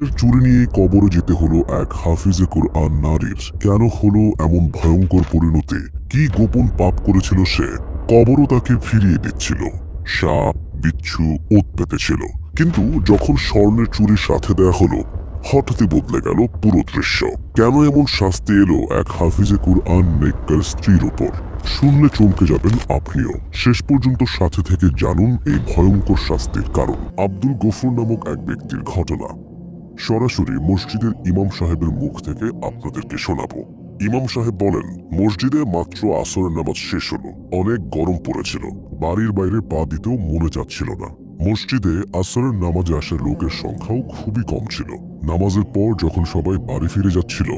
চুরি নিয়ে কবরে যেতে হলো এক হাফিজে কুরআন নারীর। কেন হলো এমন ভয়ঙ্কর পরিণতি? কি গোপন পাপ করেছিল সে? কবরও তাকে ফিরিয়ে দিচ্ছিল। সাপ, বিচ্ছু, ওঁত পেতেছিল। কিন্তু যখন স্বর্ণের চুরি সাথে দেয়া হলো, হঠাৎই বদলে গেল পুরো দৃশ্য। কেন এমন শাস্তি এলো এক হাফিজে কুরআন নেককার স্ত্রীর উপর? শুনলে চমকে যাবেন আপনিও। শেষ পর্যন্ত সাথে থেকে জানুন এই ভয়ঙ্কর শাস্তির কারণ। আব্দুল গফুর নামক এক ব্যক্তির ঘটনা। সরাসরি মসজিদের ইমাম সাহেবের মুখ থেকে আপনাদেরকে শোনাবো। ইমাম সাহেব বলেন, মসজিদে মাত্র আসরের নামাজ শেষ হলো। অনেক গরম পড়েছিল। বাড়ির বাইরে পা দিতেও মনে যাচ্ছিল না। মসজিদে আসরের নামাজে আসার লোকের সংখ্যাও খুবই কম ছিল। নামাজের পর যখন সবাই বাড়ি ফিরে যাচ্ছিল,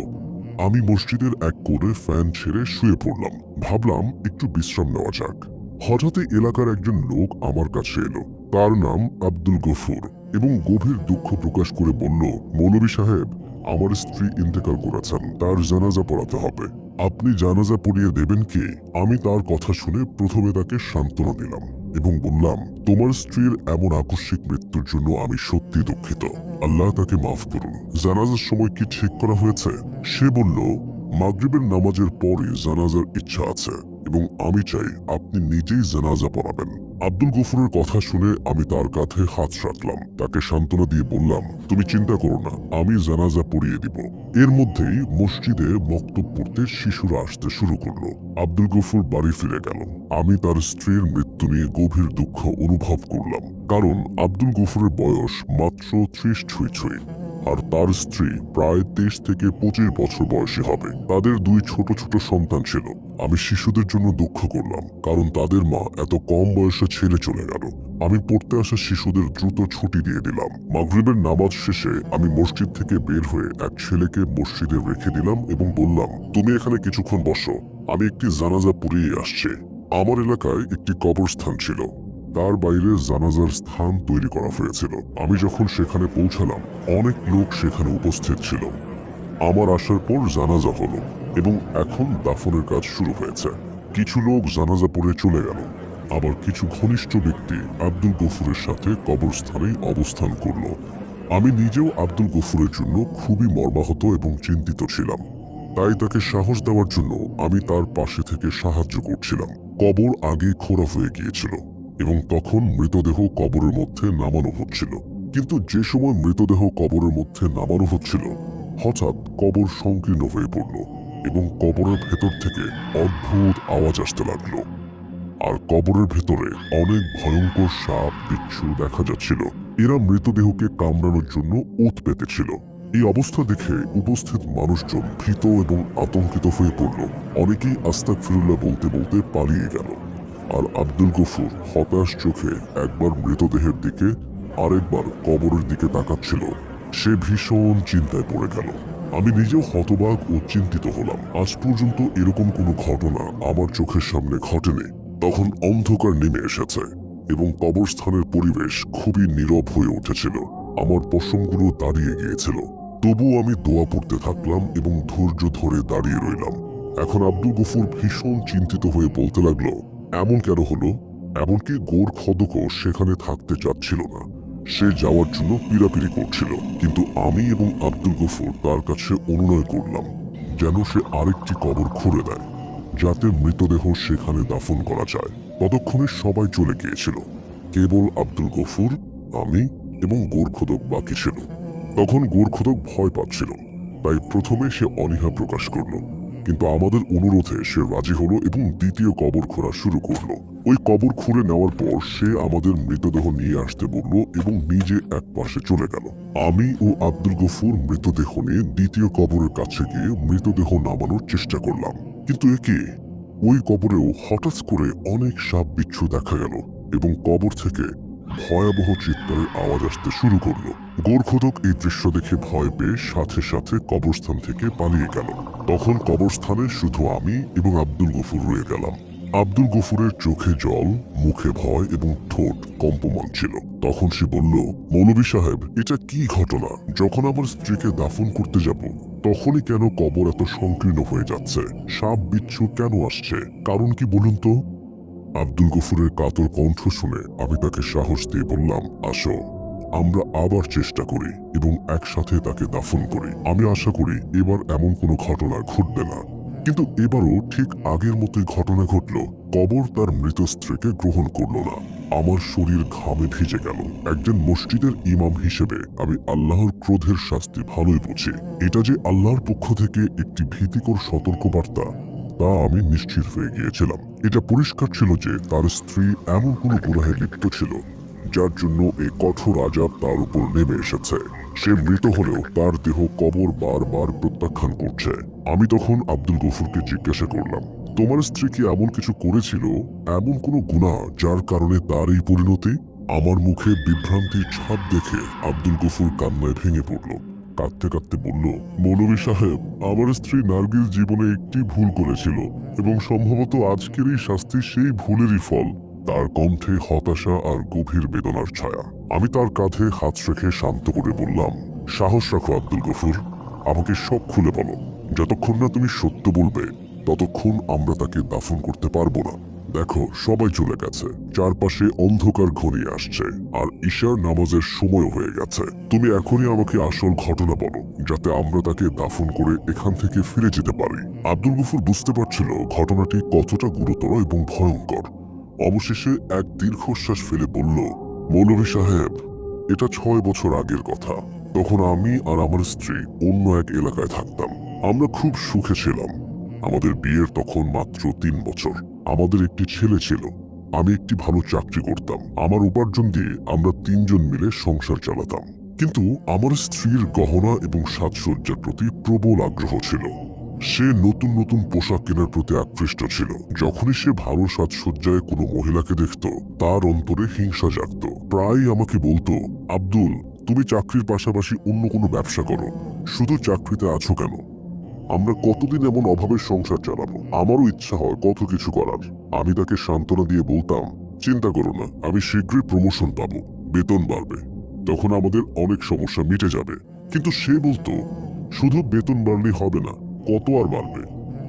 আমি মসজিদের এক কোণে ফ্যান ছেড়ে শুয়ে পড়লাম। ভাবলাম একটু বিশ্রাম নেওয়া যাক। হঠাৎই এলাকার একজন লোক আমার কাছে এলো। তার নাম আব্দুল গফুর এবং গভীর দুঃখ প্রকাশ করে বলল, মৌলভী সাহেব, আমার স্ত্রী ইন্তেকাল করেছেন, তার জানাজা পড়াতে হবে। আপনি জানাজা পড়িয়ে দেবেন কি? আমি তার কথা শুনে প্রথমে তাকে সান্ত্বনা দিলাম এবং বললাম, তোমার স্ত্রীর এমন আকস্মিক মৃত্যুর জন্য আমি সত্যি দুঃখিত। আল্লাহ তাকে মাফ করুন। জানাজার সময় কি ঠিক করা হয়েছে? সে বলল, মাগরিবের নামাজের পরে জানাজার ইচ্ছা আছে এবং আমি চাই আপনি নিজেই জানাজা পড়াবেন। আব্দুল গফুরের কথা শুনে আমি তার কাঁধে হাত রাখলাম। তাকে সান্ত্বনা দিয়ে বললাম, তুমি চিন্তা করো না, আমি জানাজা পড়িয়ে দিব। এর মধ্যেই মসজিদে মক্তব পড়তে শিশুরা আসতে শুরু করলো। আব্দুল গফুর বাড়ি ফিরে গেল। আমি তার স্ত্রীর মৃত্যু নিয়ে গভীর দুঃখ অনুভব করলাম, কারণ আব্দুল গফুরের বয়স মাত্র 30 ছুঁই ছুঁই আর তার স্ত্রী প্রায় 23 থেকে 25 বছর বয়সী হবে। তাদের দুই ছোট ছোট সন্তান ছিল। আমি শিশুদের জন্য দুঃখ করলাম, কারণ তাদের মা এত কম বয়সে ছেড়ে চলে গেল। আমি পড়তে আসা শিশুদের দ্রুত ছুটি দিয়ে দিলাম। মাগরিবের নামাজ শেষে আমি মসজিদ থেকে বের হয়ে এক ছেলেকে মসজিদে রেখে দিলাম এবং বললাম, তুমি এখানে কিছুক্ষণ বসো, আমি একটি জানাজা পড়িয়ে আসছি। আমার এলাকায় একটি কবরস্থান ছিল। তার বাইরে জানাজার স্থান তৈরি করা হয়েছিল। আমি যখন সেখানে পৌঁছালাম, অনেক লোক সেখানে উপস্থিত ছিল। আমার আসার পর জানাজা হলো এবং এখন দাফনের কাজ শুরু হয়েছে। কিছু লোক জানাজা পড়ে চলে গেল, আবার কিছু ঘনিষ্ঠ ব্যক্তি আব্দুল গফুরের সাথে কবরস্থানেই অবস্থান করলো। আমি নিজেও আব্দুল গফুরের জন্য খুবই মর্মাহত এবং চিন্তিত ছিলাম। তাই তাকে সাহস দেওয়ার জন্য আমি তার পাশে থেকে সাহায্য করছিলাম। কবর আগে খোঁড়া হয়ে গিয়েছিল এবং তখন মৃতদেহ কবরের মধ্যে নামানো হচ্ছিল। কিন্তু যে সময় মৃতদেহ কবরের মধ্যে নামানো হচ্ছিল, হঠাৎ কবর সংকীর্ণ হয়ে পড়ল এবং কবরের ভেতর থেকে অদ্ভুত আওয়াজ আসতে লাগলো। আর কবরের ভেতরে অনেক ভয়ঙ্কর সাপ, বিচ্ছু দেখা যাচ্ছিল। এরা মৃতদেহকে কামড়ানোর জন্য ওঁত পেতেছিল। এই অবস্থা দেখে উপস্থিত মানুষজন ভীত এবং আতঙ্কিত হয়ে পড়ল। অনেকেই আস্তাগফিরুল্লাহ বলতে বলতে পালিয়ে গেল। আর আব্দুল গফুর হতাশ চোখে একবার মৃতদেহের দিকে, আরেকবার কবরের দিকে তাকাচ্ছিল। সে ভীষণ চিন্তায় পড়ে গেল। আমি নিজেও হতবাক ও চিন্তিত হলাম। আজ পর্যন্ত এরকম কোনো ঘটনা আমার চোখের সামনে ঘটেনি। তখন অন্ধকার নেমে এসেছে এবং কবরস্থানের পরিবেশ খুবই নীরব হয়ে উঠেছিল। আমার পশমগুলো দাঁড়িয়ে গিয়েছিল। তবুও আমি দোয়া পড়তে থাকলাম এবং ধৈর্য ধরে দাঁড়িয়ে রইলাম। এখন আব্দুল গফুর ভীষণ চিন্তিত হয়ে বলতে লাগলো, এমন কেন হলো? এমনকি গোর খদকও সেখানে থাকতে চাচ্ছিল না। সে যাওয়ার জন্য পিড়াপিড়ি করছিল, কিন্তু আমি এবং আব্দুল গফুর তার কাছে অনুনয় করলাম যেন সে আরেকটি কবর খুঁড়ে দেয়, যাতে মৃতদেহ সেখানে দাফন করা যায়। ততক্ষণে সবাই চলে গিয়েছিল। কেবল আব্দুল গফুর, আমি এবং গোরখদক বাকি ছিল। তখন গোরখদক ভয় পাচ্ছিল, তাই প্রথমে সে অনীহা প্রকাশ করলো, কিন্তু আমাদের অনুরোধে সে রাজি হলো এবং দ্বিতীয় কবর খোঁড়া শুরু করলো। ওই কবর খুঁড়ে নেওয়ার পর সে আমাদের মৃতদেহ নিয়ে আসতে বলল এবং নিজে এক পাশে চলে গেল। আমি ও আব্দুল গফুর মৃতদেহ নিয়ে দ্বিতীয় কবরের কাছে গিয়ে মৃতদেহ নামানোর চেষ্টা করলাম। কিন্তু একে ওই কবরেও হঠাৎ করে অনেক সাপ বিচ্ছু দেখা গেল এবং কবর থেকে ভয়াবহ চিৎকারের আওয়াজ আসতে শুরু করলো। গোরখদক এই দৃশ্য দেখে ভয় পেয়ে সাথে সাথে কবরস্থান থেকে পালিয়ে গেল। তখন কবরস্থানে শুধু আমি এবং আব্দুল গফুর রয়ে গেলাম। আব্দুল গফুরের চোখে জল, মুখে ভয় এবং ঠোঁট কম্পমান ছিল। তখন সে বলল, মৌলভী সাহেব, এটা কি ঘটনা? যখন আমার স্ত্রীকে দাফন করতে যাব, তখনই কেন কবর এত সংকীর্ণ হয়ে যাচ্ছে? সাপ বিচ্ছু কেন আসছে? কারণ কি বলুন তো? আব্দুল গফুরের কাতর কণ্ঠ শুনে আমি তাকে সাহস দিয়ে বললাম, আসো, আমরা আবার চেষ্টা করি এবং একসাথে তাকে দাফন করি। আমি আশা করি এবার এমন কোনো ঘটনা ঘটবে না। কিন্তু এবারও ঠিক আগের মতোই ঘটনা ঘটল। কবর তার মৃত স্ত্রীকে গ্রহণ করল না। আমার শরীর ঘামে ভিজে গেল। একজন মসজিদের ইমাম হিসেবে আমি আল্লাহর ক্রোধের শাস্তি ভালোই বুঝি। এটা যে আল্লাহর পক্ষ থেকে একটি ভীতিকর সতর্কবার্তা তা আমি নিশ্চিত হয়ে গিয়েছিলাম। এটা পরিষ্কার ছিল যে তার স্ত্রী এমন কোনো গুনাহে লিপ্ত ছিল যার জন্য এই কঠোর আযাব তার উপর নেমে এসেছে। সে মৃত হলেও তার দেহ কবর বারবার প্রত্যাখ্যান করছে। আমি তখন আব্দুল গফুরকে জিজ্ঞাসা করলাম, তোমার স্ত্রী কি এমন কিছু করেছিল, এমন কোনো গুনাহ যার কারণে তার এই পরিণতি? আমার মুখে বিভ্রান্তির ছাপ দেখে আব্দুল গফুর কান্নায় ভেঙে পড়ল। কাঁদতে কাঁদতে বলল, মৌলভী সাহেব, আমার স্ত্রী নার্গিস জীবনে একটি ভুল করেছিল এবং সম্ভবত আজকের এই শাস্তি সেই ভুলেরই ফল। তার কণ্ঠে হতাশা আর গভীর বেদনার ছায়া। আমি তার কাঁধে হাত রেখে শান্ত করে বললাম, সাহস রাখো আব্দুল গফুর, আমাকে সব খুলে বলো। যতক্ষণ না তুমি সত্য বলবে ততক্ষণ আমরা তাকে দাফন করতে পারবো না। দেখো, সবাই চলে গেছে, চারপাশে অন্ধকার ঘনিয়ে আসছে আর ঈশার নামাজের সময় হয়ে গেছে। তুমি এখনই আমাকে আসল ঘটনা বলো, যাতে আমরা তাকে দাফন করে এখান থেকে ফিরে যেতে পারি। আব্দুল গফুর বুঝতে পারছিল ঘটনাটি কতটা গুরুতর এবং ভয়ঙ্কর। অবশেষে এক দীর্ঘশ্বাস ফেলে বলল, মৌলভী সাহেব, এটা 6 বছর আগের কথা। তখন আমি আর আমার স্ত্রী অন্য এক এলাকায় থাকতাম। আমরা খুব সুখে ছিলাম। আমাদের বিয়ের তখন মাত্র 3 বছর। আমাদের একটি ছেলে ছিল। আমি একটি ভালো চাকরি করতাম। আমার উপার্জন দিয়ে আমরা 3 জন মিলে সংসার চালাতাম। কিন্তু আমার স্ত্রীর গহনা এবং সাজসজ্জার প্রতি প্রবল আগ্রহ ছিল। সে নতুন নতুন পোশাক কেনার প্রতি আকৃষ্ট ছিল। যখনই সে ভালো সাজসজ্জায় কোনো মহিলাকে দেখত, তার অন্তরে হিংসা জাগত। প্রায়ই আমাকে বলতো, আব্দুল, তুমি চাকরির পাশাপাশি অন্য কোনো ব্যবসা করো, শুধু চাকরিতে আছো কেন? আমরা কতদিন এমন অভাবের সংসার চালাবো? আমারও ইচ্ছা হয় কত কিছু করার। আমি তাকে সান্ত্বনা দিয়ে বলতাম, চিন্তা করো না, আমি শীঘ্রই প্রমোশন পাবো, বেতন বাড়বে, তখন আমাদের অনেক সমস্যা মিটে যাবে। কিন্তু সে বলতো, শুধু বেতন বাড়লেই হবে না, কত আর বাড়বে?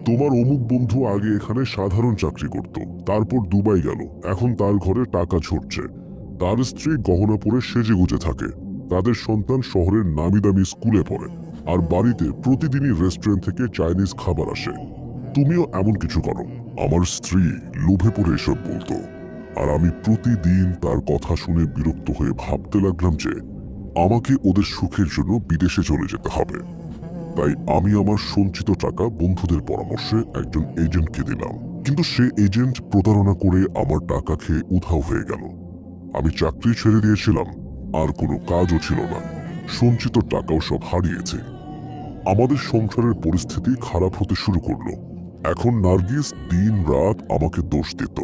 তোমার অমুক বন্ধু আগে এখানে সাধারণ চাকরি করত, তারপর দুবাই গেল, এখন তার ঘরে টাকা ঝরছে। তার স্ত্রী গহনা পরে সেজে গুজে থাকে, তাদের সন্তান শহরের নামি দামি স্কুলে পড়ে, আর বাড়িতে প্রতিদিনই রেস্টুরেন্ট থেকে চাইনিজ খাবার আসে। তুমিও এমন কিছু করো। আমার স্ত্রী লোভে পড়ে এসব বলতো, আর আমি প্রতিদিন তার কথা শুনে বিরক্ত হয়ে ভাবতে লাগলাম যে আমাকে ওদের সুখের জন্য বিদেশে চলে যেতে হবে। তাই আমি আমার সঞ্চিত টাকা বন্ধুদের পরামর্শে একজন এজেন্টকে দিলাম। কিন্তু সে এজেন্ট প্রতারণা করে আমার টাকা খেয়ে উধাও হয়ে গেল। আমি চাকরি ছেড়ে দিয়েছিলাম, আর কোনো কাজও ছিল না, সঞ্চিত টাকাও সব হারিয়েছে। আমাদের সংসারের পরিস্থিতি খারাপ হতে শুরু করলো। এখন নার্গিস দিন রাত আমাকে দোষ দিত,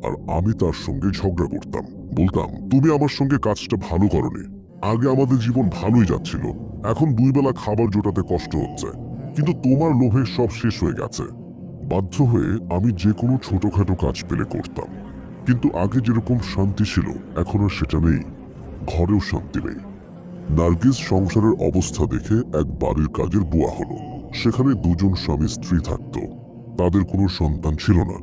আর আমি তার সঙ্গে ঝগড়া করতাম। বলতাম, তুমি আমার সঙ্গে কাজটা ভালো করনি। আগে আমাদের জীবন ভালোই যাচ্ছিল, এখন 2 বেলা খাবার জোটাতে কষ্ট হচ্ছে, কিন্তু তোমার লোভে সব শেষ হয়ে গেছে। বাধ্য হয়ে আমি যে কোনো ছোটখাটো কাজ পেলে করতাম। কিন্তু আগে যেরকম শান্তি ছিল, এখন আর সেটা নেই। ঘরেও শান্তি নেই। নার্গিস সংসারের অবস্থা দেখে এক বাড়ির কাজের বুয়া হলো। সেখানে 2 জন স্বামী স্ত্রী থাকতো। তাদের কোনো সন্তান ছিল না।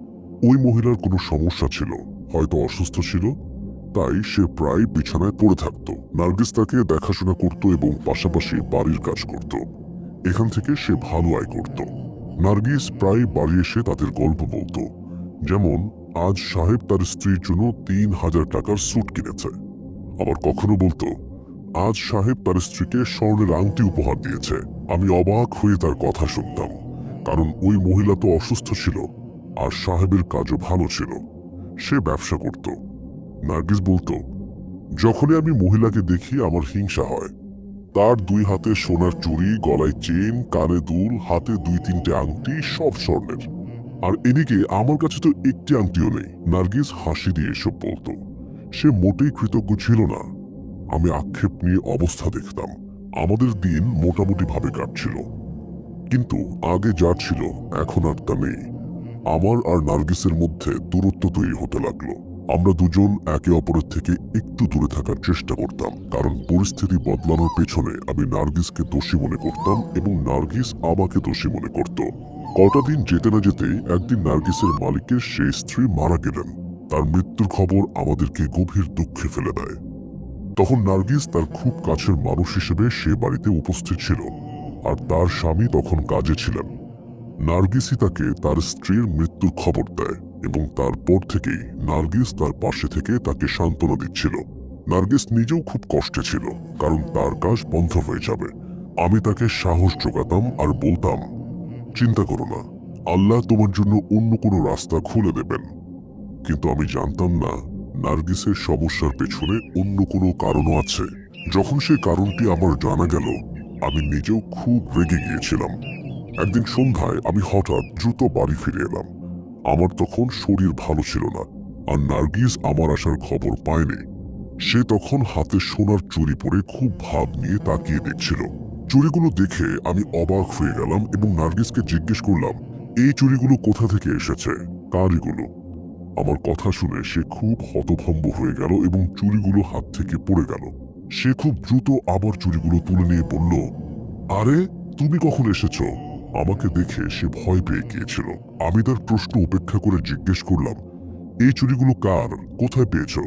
ওই মহিলার কোনো সমস্যা ছিল, হয়তো অসুস্থ ছিল, তাই সে প্রায় বিছানায় পড়ে থাকতো। নার্গিস তাকে দেখাশোনা করত এবং পাশাপাশি বাড়ির কাজ করত। এখান থেকে সে ভালো আয় করত। নার্গিস প্রায় বাড়ি এসে তাদের গল্প বলতো, যেমন আজ সাহেব তার স্ত্রীর জন্য 3000 টাকার স্যুট কিনেছে। আবার কখনো বলতো, আজ সাহেব তার স্ত্রীকে স্বর্ণের আংটি উপহার দিয়েছে। আমি অবাক হয়ে তার কথা শুনতাম, কারণ ওই মহিলা তো অসুস্থ ছিল, আর সাহেবের কাজও ভালো ছিল, সে ব্যবসা করত। নার্গিস বলতো, যখনই আমি মহিলাকে দেখি আমার হিংসা হয়। তার 2 হাতে সোনার চুড়ি, গলায় চেন, কানে দুল, হাতে 2-3টে আংটি, সব স্বর্ণের। আর এদিকে আমার কাছে তো একটি আংটিও নেই। নার্গিস হাসি দিয়ে এসব বলতো। সে মোটেই কৃতজ্ঞ ছিল না। আমি আক্ষেপ নিয়ে অবস্থা দেখতাম। আমাদের দিন মোটামুটি ভাবে কাটছিল, কিন্তু আগে যা ছিল এখন আর তা নেই। আমার আর নার্গিসের মধ্যে দূরত্ব তৈরি হতে লাগলো। আমরা দুজন একে অপরের থেকে একটু দূরে থাকার চেষ্টা করতাম, কারণ পরিস্থিতি বদলানোর পেছনে আমি নার্গিসকে দোষী মনে করতাম এবং নার্গিস আমাকে দোষী মনে করত। কটা দিন যেতে না যেতেই একদিন নার্গিসের মালিকের সেই স্ত্রী মারা গেলেন। তার মৃত্যুর খবর আমাদেরকে গভীর দুঃখে ফেলে দেয়। তখন নার্গিস তার খুব কাছের মানুষ হিসেবে সে বাড়িতে উপস্থিত ছিল, আর তার স্বামী তখন কাজে ছিলেন। নার্গিসই তাকে তার স্ত্রীর মৃত্যুর খবর দেয় এবং তারপর থেকেই নার্গিস তার পাশে থেকে তাকে সান্ত্বনা দিচ্ছিল। নার্গিস নিজেও খুব কষ্টে ছিল, কারণ তার কাজ বন্ধ হয়ে যাবে। আমি তাকে সাহস জোগাতাম আর বলতাম, চিন্তা করো না, আল্লাহ তোমার জন্য অন্য কোনো রাস্তা খুলে দেবেন। কিন্তু আমি জানতাম না নার্গিসের সমস্যার পেছনে অন্য কোনো কারণও আছে। যখন সে কারণটি আমার জানা গেল, আমি নিজেও খুব রেগে গিয়েছিলাম। একদিন সন্ধ্যায় আমি হঠাৎ দ্রুত বাড়ি ফিরে এলাম। আমার তখন শরীর ভালো ছিল না, আর নার্গিস আমার আসার খবর পায়নি। সে তখন হাতে সোনার চুড়ি পরে খুব ভাব নিয়ে তাকিয়ে দেখছিল। চুড়িগুলো দেখে আমি অবাক হয়ে গেলাম এবং নার্গিসকে জিজ্ঞেস করলাম, এই চুড়িগুলো কোথা থেকে এসেছে, কার এগুলো? আমার কথা শুনে সে খুব হতভম্ব হয়ে গেল এবং চুড়িগুলো হাত থেকে পড়ে গেল। সে খুব দ্রুত আবার চুড়িগুলো তুলে নিয়ে বলল, আরে তুমি কখন এসেছো? আমাকে দেখে সে ভয় পেয়ে গিয়েছিল। আমি তার প্রশ্ন উপেক্ষা করে জিজ্ঞেস করলাম, এই চুড়িগুলো কার, কোথায় পেয়েছো?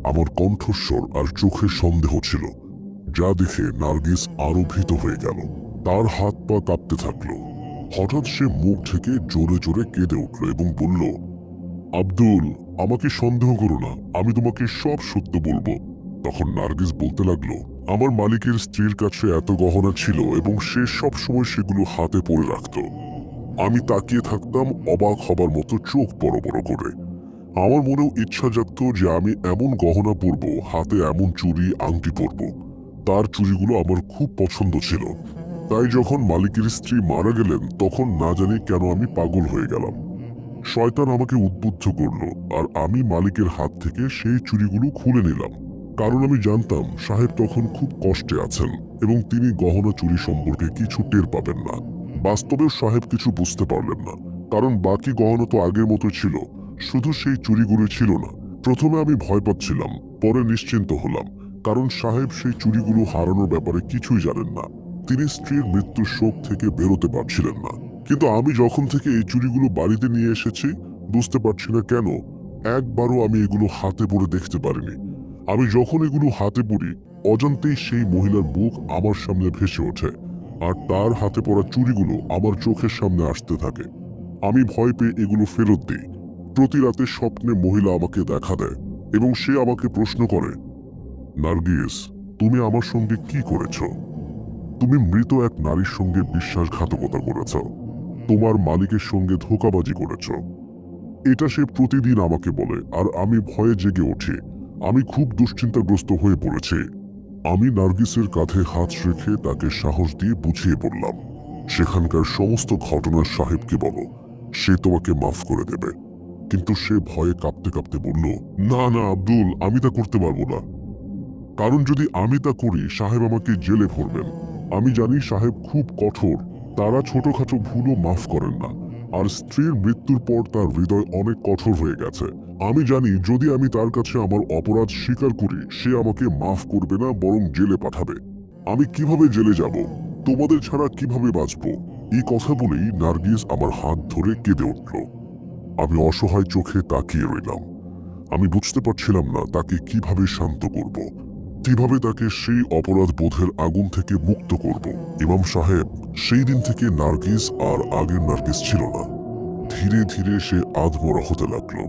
আমার কণ্ঠস্বর আর চোখের সন্দেহ ছিল, যা দেখে নার্গিস আরো ভীত হয়ে গেল। তার হাত পা কাঁপতে থাকলো। হঠাৎ সে মুখ থেকে জোরে জোরে কেঁদে উঠল এবং বলল, আব্দুল, আমাকে সন্দেহ করো না, আমি তোমাকে সব সত্য বলবো। তখন নার্গিস বলতে লাগলো, আমার মালিকের স্ত্রীর কাছে এত গহনা ছিল এবং সে সব সময় সেগুলো হাতে পরে রাখত। আমি তাকিয়ে থাকতাম অবাক হবার মতো, চোখ বড় বড় করে। আমার মনেও ইচ্ছা জাগত যে আমি এমন গহনা পরবো, হাতে এমন চুড়ি আংটি পরবো। তার চুড়িগুলো আমার খুব পছন্দ ছিল। তাই যখন মালিকের স্ত্রী মারা গেলেন, তখন না জানি কেন আমি পাগল হয়ে গেলাম। শয়তান আমাকে উদ্বুদ্ধ করলো, আর আমি মালিকের হাত থেকে সেই চুড়িগুলো খুলে নিলাম। কারণ আমি জানতাম সাহেব তখন খুব কষ্টে আছেন এবং তিনি গহনা চুরি সম্পর্কে কিছু টের পাবেন না। বাস্তবেও সাহেব কিছু বুঝতে পারলেন না, কারণ বাকি গহনা তো আগের মতো ছিল, শুধু সেই চুড়িগুলো ছিল না। প্রথমে আমি ভয় পাচ্ছিলাম, পরে নিশ্চিন্ত হলাম, কারণ সাহেব সেই চুড়িগুলো হারানোর ব্যাপারে কিছুই জানেন না। তিনি স্ত্রীর মৃত্যুর শোক থেকে বেরোতে পারছিলেন না। কিন্তু আমি যখন থেকে এই চুড়িগুলো বাড়িতে নিয়ে এসেছি, বুঝতে পারছি না কেন একবারও আমি এগুলো হাতে পরে দেখতে পারিনি। আমি যখন এগুলো হাতে পরি, অজান্তেই সেই মহিলার মুখ আমার সামনে ভেসে ওঠে, আর তার হাতে পরা চুড়িগুলো আমার চোখের সামনে আসতে থাকে। আমি ভয় পেয়ে এগুলো ফেরত দিই। প্রতি রাতে স্বপ্নে মহিলা আমাকে দেখা দেয় এবং সে আমাকে প্রশ্ন করে, নার্গিস, তুমি আমার সঙ্গে কি করেছ? তুমি মৃত এক নারীর সঙ্গে বিশ্বাসঘাতকতা করেছ, তোমার মালিকের সঙ্গে ধোঁকাবাজি করেছ। এটা সে প্রতিদিন আমাকে বলে, আর আমি ভয়ে জেগে উঠি। আমি খুব দুশ্চিন্তাগ্রস্ত হয়ে পড়েছি। আমি নার্গিসের কাঁধে হাত রেখে তাকে সাহস দিয়ে বুঝিয়ে বললাম, সেখানকার সমস্ত ঘটনার সাহেবকে বলো, সে তোমাকে মাফ করে দেবে। কিন্তু সে ভয়ে কাঁপতে কাঁপতে বলল, না না আব্দুল, আমি তা করতে পারবো না। কারণ যদি আমি তা করি, সাহেব আমাকে জেলে ভরবেন। আমি জানি সাহেব খুব কঠোর, তারা ছোটখাটো ভুলও মাফ করেন না। আর স্ত্রীর মৃত্যুর পর তার হৃদয় অনেক কঠোর হয়ে গেছে। আমি জানি যদি আমি তার কাছে আমার অপরাধ স্বীকার করি, সে আমাকে মাফ করবে না, বরং জেলে পাঠাবে। আমি কিভাবে জেলে যাব? তোমাদের ছাড়া কিভাবে বাঁচবো? এই কথা বলেই নার্গিস আমার হাত ধরে কেঁদে উঠল। আমি অসহায় চোখে তাকিয়ে রইলাম। আমি বুঝতে পারছিলাম না তাকে কিভাবে শান্ত করব, কিভাবে তাকে সেই অপরাধ বোধের আগুন থেকে মুক্ত করব। ইমাম সাহেব, সেই দিন থেকে নার্গিস আর আগের নার্গিস ছিল না। ধীরে ধীরে সে আধমরা হতে লাগলো।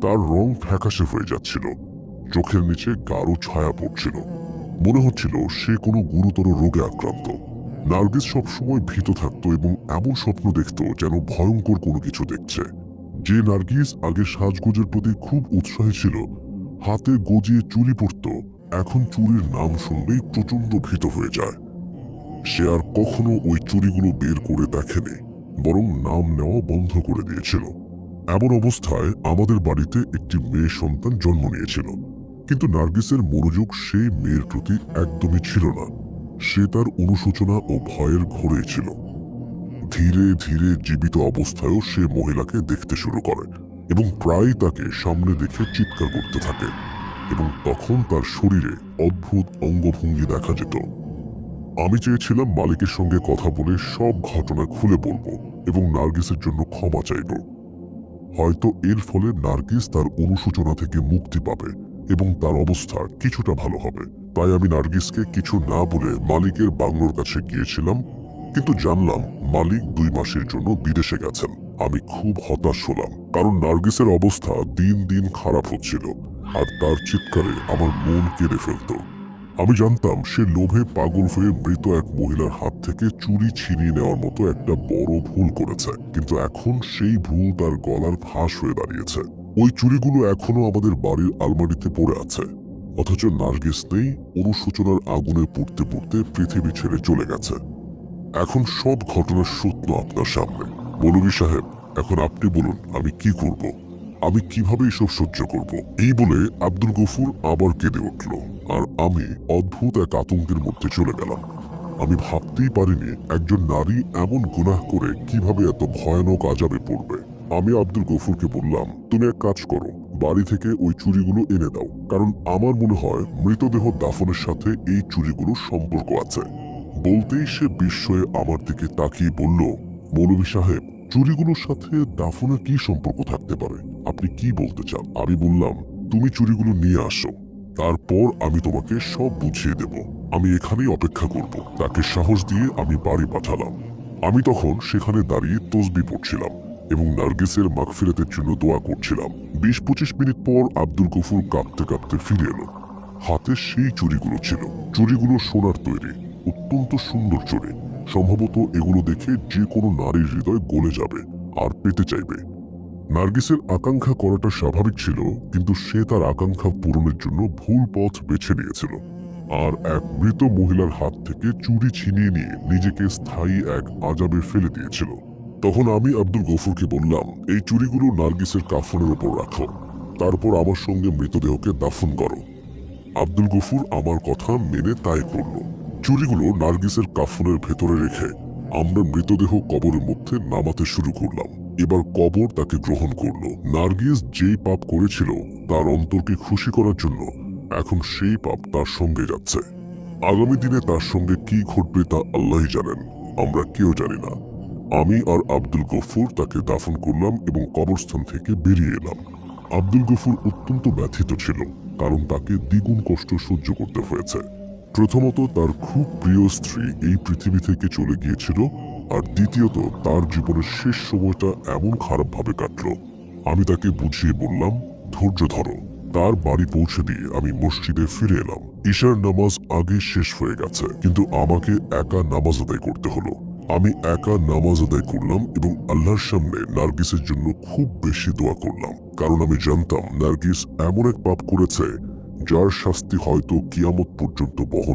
তার রং ফ্যাকাশে হয়ে যাচ্ছিল, চোখের নিচে গাঢ় ছায়া পড়ছিল। মনে হচ্ছিল সে কোনো গুরুতর রোগে আক্রান্ত। নার্গিস সবসময় ভীত থাকতো এবং এমন স্বপ্ন দেখত যেন ভয়ঙ্কর কোনো কিছু দেখছে। যে নার্গিস আগে সাজগোজের প্রতি খুব উৎসাহী ছিল, হাতে গজিয়ে চুড়ি পরত, এখন চুড়ির নাম শুনলেই প্রচন্ড ভীত হয়ে যায়। সে আর কখনো ওই চুড়িগুলো বের করে দেখেনি, বরং নাম নেওয়া বন্ধ করে দিয়েছিল। এমন অবস্থায় আমাদের বাড়িতে একটি মেয়ে সন্তান জন্ম নিয়েছিল, কিন্তু নার্গিসের মনোযোগ সেই মেয়ের প্রতি একদমই ছিল না। সে তার অনুশোচনা ও ভয়ের ঘোরে ছিল। ধীরে ধীরে জীবিত অবস্থায়ও সে মহিলাকে দেখতে শুরু করে এবং প্রায়ই তাকে সামনে দেখে চিৎকার করতে থাকে, এবং তখন তার শরীরে অদ্ভুত অঙ্গভঙ্গি দেখা যেত। আমি চেয়েছিলাম মালিকের সঙ্গে কথা বলে সব ঘটনা খুলে বলবো এবং নার্গিসের জন্য ক্ষমা চাইব। হয়তো এর ফলে নার্গিস তার অনুশোচনা থেকে মুক্তি পাবে। এবং তার অবস্থা কিছুটা ভালো হবে। তাই আমি নার্গিসকে কিছু না বলে মালিকের বাংলোর কাছে গিয়েছিলাম, কিন্তু জানলাম মালিক 2 মাসের জন্য বিদেশে গেছেন। আমি খুব হতাশ হলাম, কারণ নার্গিসের অবস্থা দিন দিন খারাপ হচ্ছিল আর তার চিৎকারে আমার মন কেঁদে ফেলত। আমি জানতাম সে লোভে পাগল হয়ে মৃত এক মহিলার হাত থেকে চুরি ছিনিয়ে নেওয়ার মতো একটা বড় ভুল করেছে, কিন্তু এখন সেই ভুল তার গলার ফাঁস হয়ে দাঁড়িয়েছে। ওই চুরিগুলো এখনো আমাদের বাড়ির আলমারিতে পড়ে আছে, অথচ নার্গিস নেই, অনুশোচনার আগুনে পুড়তে পুড়তে পৃথিবী ছেড়ে চলে গেছে। এখন সব ঘটনার সত্য আপনার সামনে। মৌলভী সাহেব, এখন আপনি বলুন আমি কি করব, আমি কিভাবে এসব সহ্য করব? এই বলে আব্দুল গফুর আবার কেঁদে উঠল, আর আমি অদ্ভুত এক আতঙ্কের মধ্যে চলে গেলাম। আমি ভাবতেই পারিনি একজন নারী এমন গুনাহ করে কিভাবে এত ভয়ানক আযাবে পড়বে। আমি আব্দুল গফুরকে বললাম, তুমি এক কাজ করো, বাড়ি থেকে ওই চুড়িগুলো এনে দাও, কারণ আমার মনে হয় মৃতদেহ দাফনের সাথে এই চুড়িগুলোর সম্পর্ক আছে। বলতেই সে বিস্ময়ে আমার দিকে তাকিয়ে বলল, মৌলভী সাহেব, চুড়িগুলোর সাথে দাফনের কি সম্পর্ক থাকতে পারে? আপনি কি বলতে চান? আমি বললাম, তুমি চুড়িগুলো নিয়ে আসো, তারপর আমি তোমাকে সব বুঝিয়ে দেব। আমি এখানেই অপেক্ষা করব। তাকে সাহস দিয়ে আমি বাড়ি পাঠালাম। আমি তখন সেখানে দাঁড়িয়ে তসবিহ পড়ছিলাম এবং নার্গিসের মাগফিরাতের জন্য দোয়া করছিলাম। 20-25 মিনিট পর আব্দুল গফুর কাঁপতে কাঁপতে ফিরে এলো। হাতে সেই চুড়িগুলো ছিল। চুড়িগুলো সোনার তৈরি, অত্যন্ত সুন্দর চুড়ি। সম্ভবত এগুলো দেখে যে কোনো নারীর হৃদয় গলে যাবে আর পেতে চাইবে। নার্গিসের আকাঙ্ক্ষা করাটা স্বাভাবিক ছিল, কিন্তু সে তার আকাঙ্ক্ষা পূরণের জন্য ভুল পথ বেছে নিয়েছিল আর এক মৃত মহিলার হাত থেকে চুরি ছিনিয়ে নিয়ে নিজেকে স্থায়ী এক আযাবে ফেলে দিয়েছিল। তখন আমি আব্দুল গফুরকে বললাম, এই চুরিগুলো নার্গিসের কাফনের উপর রাখো, তারপর আমার সঙ্গে মৃতদেহকে দাফন করো। আব্দুল গফুর আমার কথা মেনে তাই করল। চুরিগুলো নার্গিসের কাফনের ভেতরে রেখে আমরা মৃতদেহ কবরের মধ্যে নামাতে শুরু করলাম। এবার কবর তাকে গ্রহণ করলো। নার্গিস যেই পাপ করেছিল তার অন্তরকে খুশি করার জন্য এখন সেই পাপ তার সঙ্গে যাচ্ছে। আগামী দিনে তার সঙ্গে কি ঘটবে তা আল্লাহই জানেন, আমরা কেউ জানি না। আমি আর আব্দুল গফুর তাকে দাফন করলাম এবং কবরস্থান থেকে বেরিয়ে এলাম। আব্দুল গফুর অত্যন্ত ব্যথিত ছিল, কারণ তাকে দ্বিগুণ কষ্ট সহ্য করতে হয়েছে। প্রথমত, তার খুব প্রিয় স্ত্রী এই পৃথিবী থেকে চলে গিয়েছিল, আর দ্বিতীয়ত তার জীবনের শেষ সময়টা এমন খারাপভাবে কাটল। আমি তাকে বুঝিয়ে বললাম, ধৈর্য ধরো। তার বাড়ি পৌঁছে দিয়ে আমি মসজিদে ফিরে এলাম। ঈশার নামাজ আগে শেষ হয়ে গেছে, কিন্তু আমাকে একা নামাজ আদায় করতে হলো। আমি একা নামাজ আদায় করলাম এবং আল্লাহর সামনে নার্গিসের জন্য খুব বেশি দোয়া করলাম, কারণ আমি জানতাম নার্গিস এমন এক পাপ করেছে যার শাস্তি হয়তো কিয়ামত পর্যন্ত বহন